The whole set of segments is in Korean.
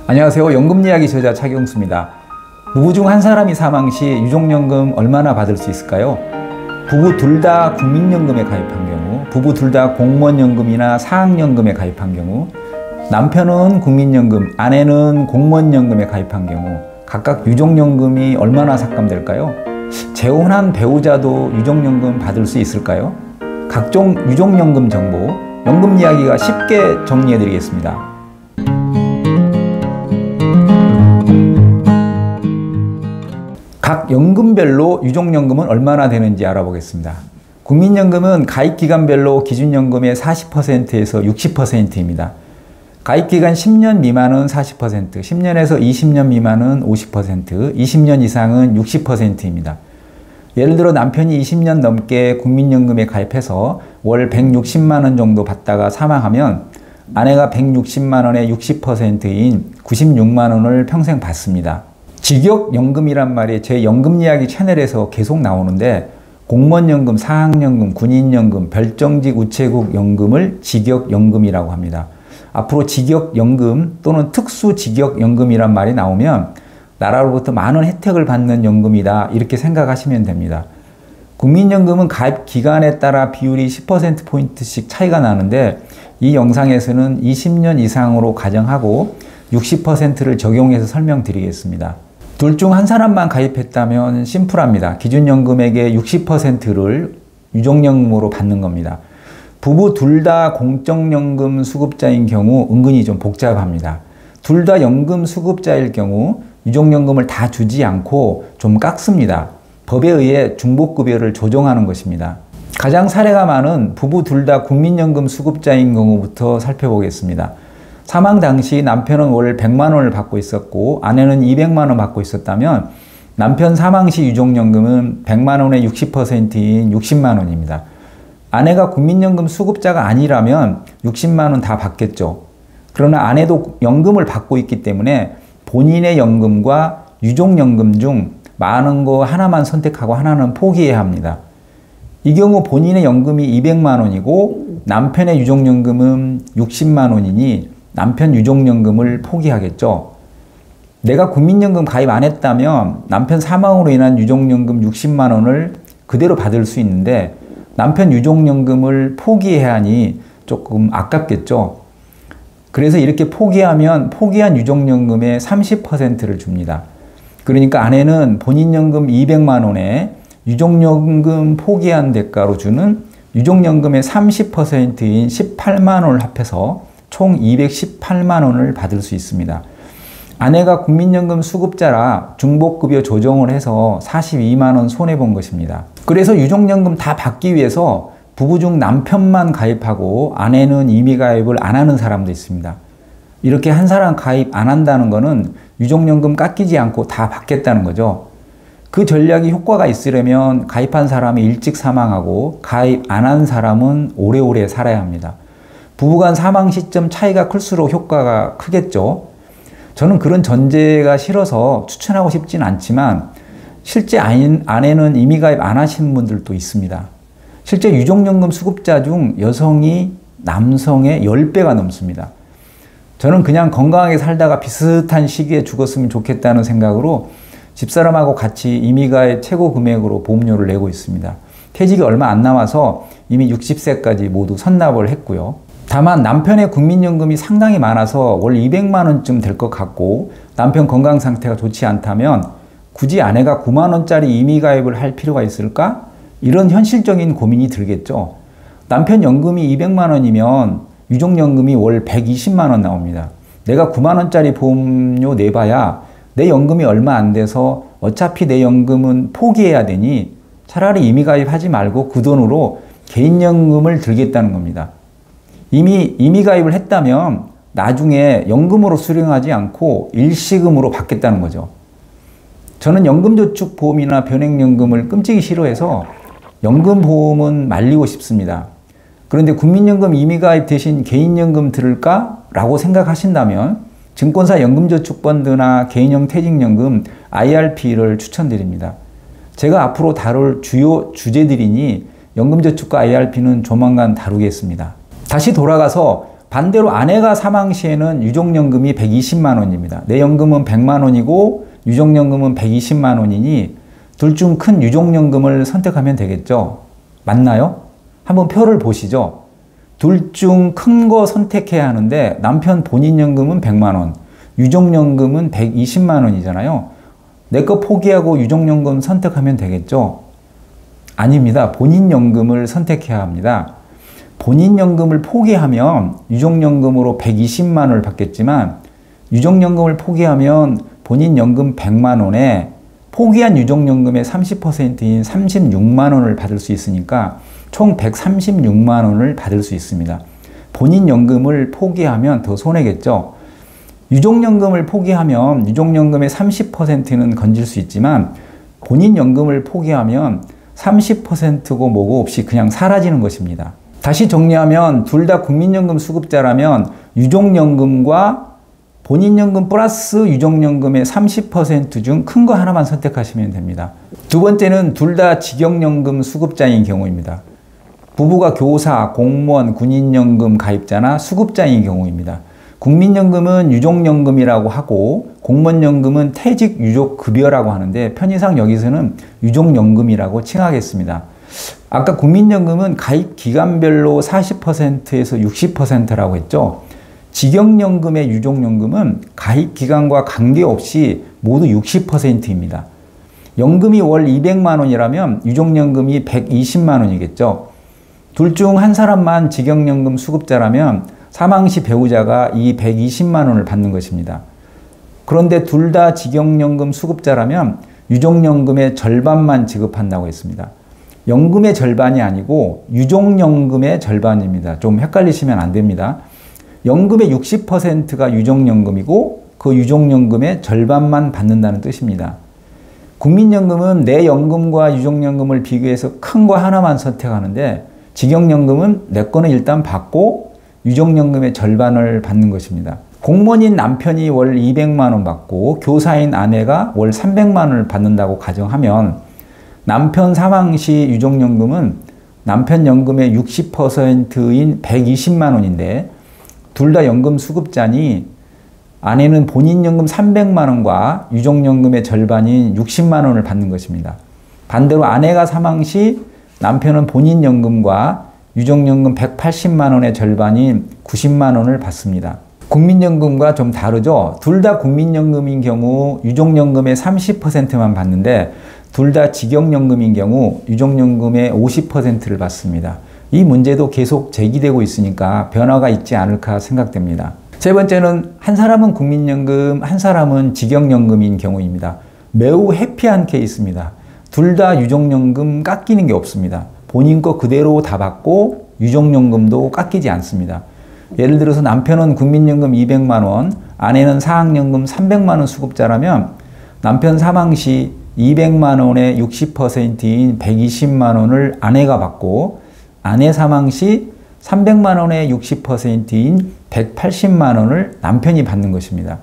안녕하세요. 연금 이야기 저자 차경수입니다. 부부 중 한 사람이 사망 시 유족연금 얼마나 받을 수 있을까요? 부부 둘 다 국민연금에 가입한 경우, 부부 둘 다 공무원연금이나 사학연금에 가입한 경우, 남편은 국민연금, 아내는 공무원연금에 가입한 경우 각각 유족연금이 얼마나 삭감될까요? 재혼한 배우자도 유족연금 받을 수 있을까요? 각종 유족연금 정보, 연금 이야기가 쉽게 정리해 드리겠습니다. 각 연금별로 유족연금은 얼마나 되는지 알아보겠습니다. 국민연금은 가입기간별로 기준연금의 40%에서 60%입니다. 가입기간 10년 미만은 40%, 10년에서 20년 미만은 50%, 20년 이상은 60%입니다. 예를 들어 남편이 20년 넘게 국민연금에 가입해서 월 160만 원 정도 받다가 사망하면 아내가 160만 원의 60%인 96만 원을 평생 받습니다. 직역연금이란 말이 제 연금 이야기 채널에서 계속 나오는데 공무원연금, 사학연금, 군인연금, 별정직 우체국 연금을 직역연금이라고 합니다. 앞으로 직역연금 또는 특수직역연금이란 말이 나오면 나라로부터 많은 혜택을 받는 연금이다 이렇게 생각하시면 됩니다. 국민연금은 가입 기간에 따라 비율이 10%포인트씩 차이가 나는데 이 영상에서는 20년 이상으로 가정하고 60%를 적용해서 설명드리겠습니다. 둘 중 한 사람만 가입했다면 심플합니다. 기준연금액의 60%를 유족연금으로 받는 겁니다. 부부 둘 다 공적연금 수급자인 경우 은근히 좀 복잡합니다. 둘 다 연금 수급자일 경우 유족연금을 다 주지 않고 좀 깎습니다. 법에 의해 중복급여를 조정하는 것입니다. 가장 사례가 많은 부부 둘 다 국민연금 수급자인 경우부터 살펴보겠습니다. 사망 당시 남편은 월 100만 원을 받고 있었고 아내는 200만 원 받고 있었다면 남편 사망 시 유족연금은 100만 원의 60%인 60만 원입니다. 아내가 국민연금 수급자가 아니라면 60만 원 다 받겠죠. 그러나 아내도 연금을 받고 있기 때문에 본인의 연금과 유족연금 중 많은 거 하나만 선택하고 하나는 포기해야 합니다. 이 경우 본인의 연금이 200만 원이고 남편의 유족연금은 60만 원이니 남편 유족연금을 포기하겠죠. 내가 국민연금 가입 안 했다면 남편 사망으로 인한 유족연금 60만 원을 그대로 받을 수 있는데 남편 유족연금을 포기해야 하니 조금 아깝겠죠. 그래서 이렇게 포기하면 포기한 유족연금의 30%를 줍니다. 그러니까 아내는 본인 연금 200만 원에 유족연금 포기한 대가로 주는 유족연금의 30%인 18만 원을 합해서 총 218만 원을 받을 수 있습니다. 아내가 국민연금 수급자라 중복급여 조정을 해서 42만 원 손해본 것입니다. 그래서 유족연금 다 받기 위해서 부부 중 남편만 가입하고 아내는 임의 가입을 안 하는 사람도 있습니다. 이렇게 한 사람 가입 안 한다는 것은 유족연금 깎이지 않고 다 받겠다는 거죠. 그 전략이 효과가 있으려면 가입한 사람이 일찍 사망하고 가입 안 한 사람은 오래오래 살아야 합니다. 부부간 사망 시점 차이가 클수록 효과가 크겠죠. 저는 그런 전제가 싫어서 추천하고 싶진 않지만 실제 아내는 임의 가입 안 하시는 분들도 있습니다. 실제 유족연금 수급자 중 여성이 남성의 10배가 넘습니다. 저는 그냥 건강하게 살다가 비슷한 시기에 죽었으면 좋겠다는 생각으로 집사람하고 같이 임의 가입 최고 금액으로 보험료를 내고 있습니다. 퇴직이 얼마 안 남아서 이미 60세까지 모두 선납을 했고요. 다만 남편의 국민연금이 상당히 많아서 월 200만 원쯤 될 것 같고 남편 건강 상태가 좋지 않다면 굳이 아내가 9만 원짜리 임의 가입을 할 필요가 있을까? 이런 현실적인 고민이 들겠죠. 남편 연금이 200만 원이면 유족연금이 월 120만 원 나옵니다. 내가 9만 원짜리 보험료 내봐야 내 연금이 얼마 안 돼서 어차피 내 연금은 포기해야 되니 차라리 임의 가입하지 말고 그 돈으로 개인연금을 들겠다는 겁니다. 이미 임의 가입을 했다면 나중에 연금으로 수령하지 않고 일시금으로 받겠다는 거죠. 저는 연금저축보험이나 변액연금을 끔찍이 싫어해서 연금보험은 말리고 싶습니다. 그런데 국민연금 임의 가입 대신 개인연금 들을까? 라고 생각하신다면 증권사 연금저축펀드나 개인형 퇴직연금 IRP를 추천드립니다. 제가 앞으로 다룰 주요 주제들이니 연금저축과 IRP는 조만간 다루겠습니다. 다시 돌아가서 반대로 아내가 사망 시에는 유족연금이 120만 원입니다. 내 연금은 100만 원이고 유족연금은 120만 원이니 둘 중 큰 유족연금을 선택하면 되겠죠. 맞나요? 한번 표를 보시죠. 둘 중 큰 거 선택해야 하는데 남편 본인 연금은 100만 원, 유족연금은 120만 원이잖아요. 내 거 포기하고 유족연금 선택하면 되겠죠? 아닙니다. 본인 연금을 선택해야 합니다. 본인 연금을 포기하면 유족연금으로 120만 원을 받겠지만 유족연금을 포기하면 본인 연금 100만 원에 포기한 유족연금의 30%인 36만 원을 받을 수 있으니까 총 136만 원을 받을 수 있습니다. 본인 연금을 포기하면 더 손해겠죠. 유족연금을 포기하면 유족연금의 30%는 건질 수 있지만 본인 연금을 포기하면 30%고 뭐고 없이 그냥 사라지는 것입니다. 다시 정리하면 둘 다 국민연금 수급자라면 유족연금과 본인연금 플러스 유족연금의 30% 중 큰 거 하나만 선택하시면 됩니다. 두 번째는 둘 다 직역연금 수급자인 경우입니다. 부부가 교사, 공무원, 군인연금 가입자나 수급자인 경우입니다. 국민연금은 유족연금이라고 하고 공무원연금은 퇴직 유족급여라고 하는데 편의상 여기서는 유족연금이라고 칭하겠습니다. 아까 국민연금은 가입 기간별로 40%에서 60%라고 했죠. 직역연금의 유족연금은 가입 기간과 관계없이 모두 60%입니다. 연금이 월 200만 원이라면 유족연금이 120만 원이겠죠. 둘 중 한 사람만 직역연금 수급자라면 사망 시 배우자가 이 120만 원을 받는 것입니다. 그런데 둘 다 직역연금 수급자라면 유족연금의 절반만 지급한다고 했습니다. 연금의 절반이 아니고 유족연금의 절반입니다. 좀 헷갈리시면 안 됩니다. 연금의 60%가 유족연금이고 그 유족연금의 절반만 받는다는 뜻입니다. 국민연금은 내 연금과 유족연금을 비교해서 큰 거 하나만 선택하는데 직역연금은 내 거는 일단 받고 유족연금의 절반을 받는 것입니다. 공무원인 남편이 월 200만 원 받고 교사인 아내가 월 300만 원을 받는다고 가정하면 남편 사망 시 유족연금은 남편 연금의 60%인 120만 원인데 둘 다 연금 수급자니 아내는 본인 연금 300만 원과 유족연금의 절반인 60만 원을 받는 것입니다. 반대로 아내가 사망 시 남편은 본인 연금과 유족연금 180만 원의 절반인 90만 원을 받습니다. 국민연금과 좀 다르죠? 둘 다 국민연금인 경우 유족연금의 30%만 받는데 둘 다 직역연금인 경우 유족연금의 50%를 받습니다. 이 문제도 계속 제기되고 있으니까 변화가 있지 않을까 생각됩니다. 세 번째는 한 사람은 국민연금, 한 사람은 직역연금인 경우입니다. 매우 해피한 케이스입니다. 둘 다 유족연금 깎이는 게 없습니다. 본인 거 그대로 다 받고 유족연금도 깎이지 않습니다. 예를 들어서 남편은 국민연금 200만 원, 아내는 사학연금 300만 원 수급자라면 남편 사망 시 200만 원의 60%인 120만 원을 아내가 받고 아내 사망 시 300만 원의 60%인 180만 원을 남편이 받는 것입니다.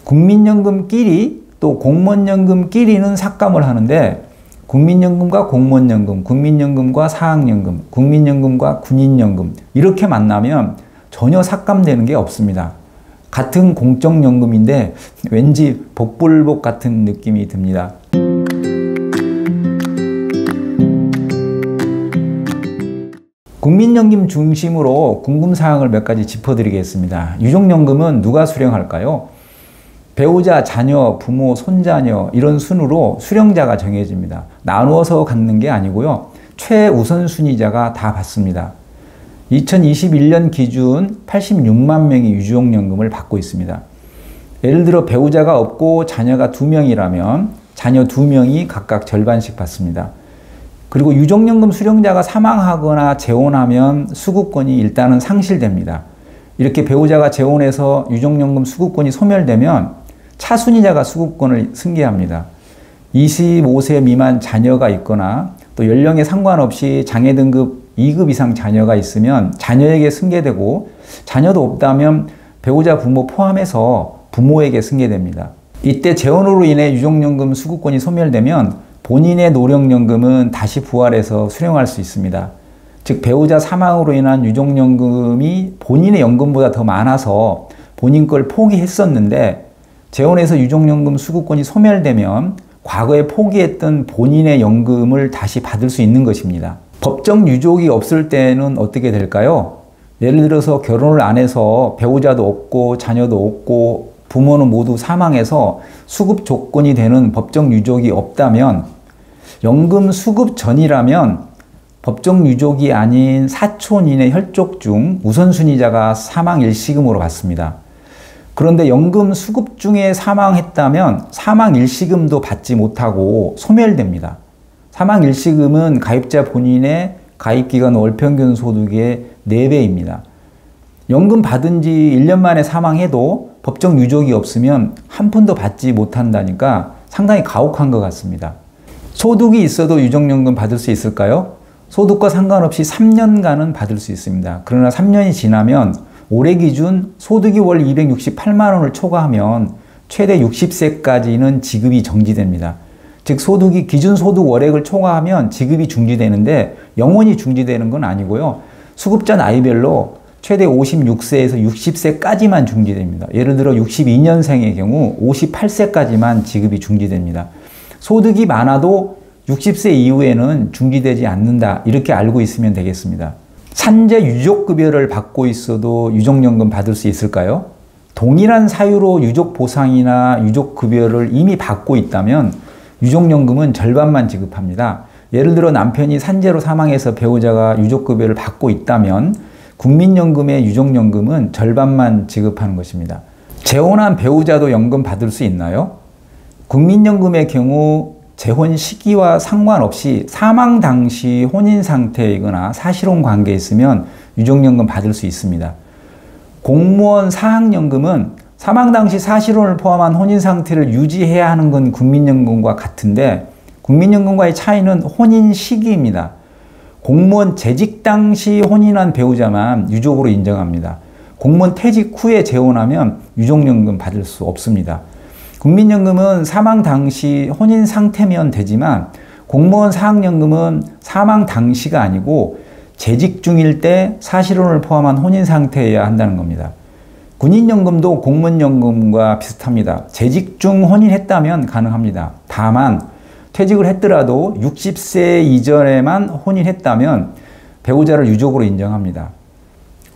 국민연금끼리 또 공무원연금끼리는 삭감을 하는데 국민연금과 공무원연금, 국민연금과 사학연금, 국민연금과 군인연금 이렇게 만나면 전혀 삭감되는 게 없습니다. 같은 공적연금인데 왠지 복불복 같은 느낌이 듭니다. 국민연금 중심으로 궁금사항을 몇 가지 짚어드리겠습니다. 유족연금은 누가 수령할까요? 배우자, 자녀, 부모, 손자녀 이런 순으로 수령자가 정해집니다. 나누어서 갖는 게 아니고요. 최우선순위자가 다 받습니다. 2021년 기준 86만 명이 유족연금을 받고 있습니다. 예를 들어 배우자가 없고 자녀가 2명이라면 자녀 2명이 각각 절반씩 받습니다. 그리고 유족연금 수령자가 사망하거나 재혼하면 수급권이 일단은 상실됩니다. 이렇게 배우자가 재혼해서 유족연금 수급권이 소멸되면 차순위자가 수급권을 승계합니다. 25세 미만 자녀가 있거나 또 연령에 상관없이 장애 등급 2급 이상 자녀가 있으면 자녀에게 승계되고 자녀도 없다면 배우자 부모 포함해서 부모에게 승계됩니다. 이때 재혼으로 인해 유족연금 수급권이 소멸되면 본인의 노령연금은 다시 부활해서 수령할 수 있습니다. 즉 배우자 사망으로 인한 유족연금이 본인의 연금보다 더 많아서 본인 걸 포기했었는데 재혼해서 유족연금 수급권이 소멸되면 과거에 포기했던 본인의 연금을 다시 받을 수 있는 것입니다. 법정 유족이 없을 때는 어떻게 될까요? 예를 들어서 결혼을 안 해서 배우자도 없고 자녀도 없고 부모는 모두 사망해서 수급 조건이 되는 법정 유족이 없다면 연금 수급 전이라면 법정 유족이 아닌 사촌인의 혈족 중 우선순위자가 사망 일시금으로 받습니다. 그런데 연금 수급 중에 사망했다면 사망 일시금도 받지 못하고 소멸됩니다. 사망 일시금은 가입자 본인의 가입기간 월평균 소득의 4배입니다. 연금 받은 지 1년 만에 사망해도 법정 유족이 없으면 한 푼도 받지 못한다니까 상당히 가혹한 것 같습니다. 소득이 있어도 유족연금 받을 수 있을까요? 소득과 상관없이 3년간은 받을 수 있습니다. 그러나 3년이 지나면 올해 기준 소득이 월 268만 원을 초과하면 최대 60세까지는 지급이 정지됩니다. 즉 소득이 기준 소득 월액을 초과하면 지급이 중지되는데 영원히 중지되는 건 아니고요. 수급자 나이별로 최대 56세에서 60세까지만 중지됩니다. 예를 들어 62년생의 경우 58세까지만 지급이 중지됩니다. 소득이 많아도 60세 이후에는 중지되지 않는다. 이렇게 알고 있으면 되겠습니다. 산재 유족급여를 받고 있어도 유족연금 받을 수 있을까요? 동일한 사유로 유족보상이나 유족급여를 이미 받고 있다면 유족연금은 절반만 지급합니다. 예를 들어 남편이 산재로 사망해서 배우자가 유족급여를 받고 있다면 국민연금의 유족연금은 절반만 지급하는 것입니다. 재혼한 배우자도 연금 받을 수 있나요? 국민연금의 경우 재혼 시기와 상관없이 사망 당시 혼인 상태이거나 사실혼 관계에 있으면 유족연금 받을 수 있습니다. 공무원 사학연금은 사망 당시 사실혼을 포함한 혼인 상태를 유지해야 하는 건 국민연금과 같은데 국민연금과의 차이는 혼인 시기입니다. 공무원 재직 당시 혼인한 배우자만 유족으로 인정합니다. 공무원 퇴직 후에 재혼하면 유족연금 받을 수 없습니다. 국민연금은 사망 당시 혼인 상태면 되지만 공무원 사학연금은 사망 당시가 아니고 재직 중일 때 사실혼을 포함한 혼인 상태여야 한다는 겁니다. 군인연금도 공무원연금과 비슷합니다. 재직 중 혼인했다면 가능합니다. 다만 퇴직을 했더라도 60세 이전에만 혼인했다면 배우자를 유족으로 인정합니다.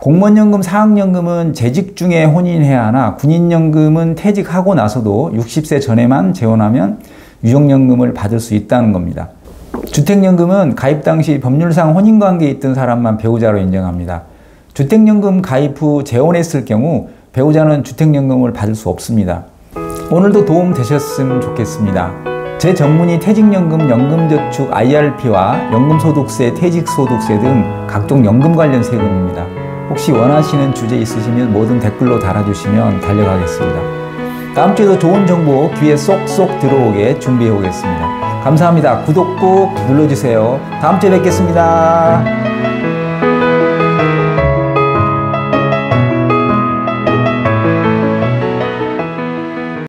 공무원연금, 사학연금은 재직 중에 혼인해야 하나 군인연금은 퇴직하고 나서도 60세 전에만 재혼하면 유족연금을 받을 수 있다는 겁니다. 주택연금은 가입 당시 법률상 혼인관계에 있던 사람만 배우자로 인정합니다. 주택연금 가입 후 재혼했을 경우 배우자는 주택연금을 받을 수 없습니다. 오늘도 도움 되셨으면 좋겠습니다. 제 전문이 퇴직연금, 연금저축, IRP와 연금소득세, 퇴직소득세 등 각종 연금 관련 세금입니다. 혹시 원하시는 주제 있으시면 뭐든 댓글로 달아주시면 달려가겠습니다. 다음 주에도 좋은 정보 귀에 쏙쏙 들어오게 준비해 오겠습니다. 감사합니다. 구독 꼭 눌러주세요. 다음 주에 뵙겠습니다.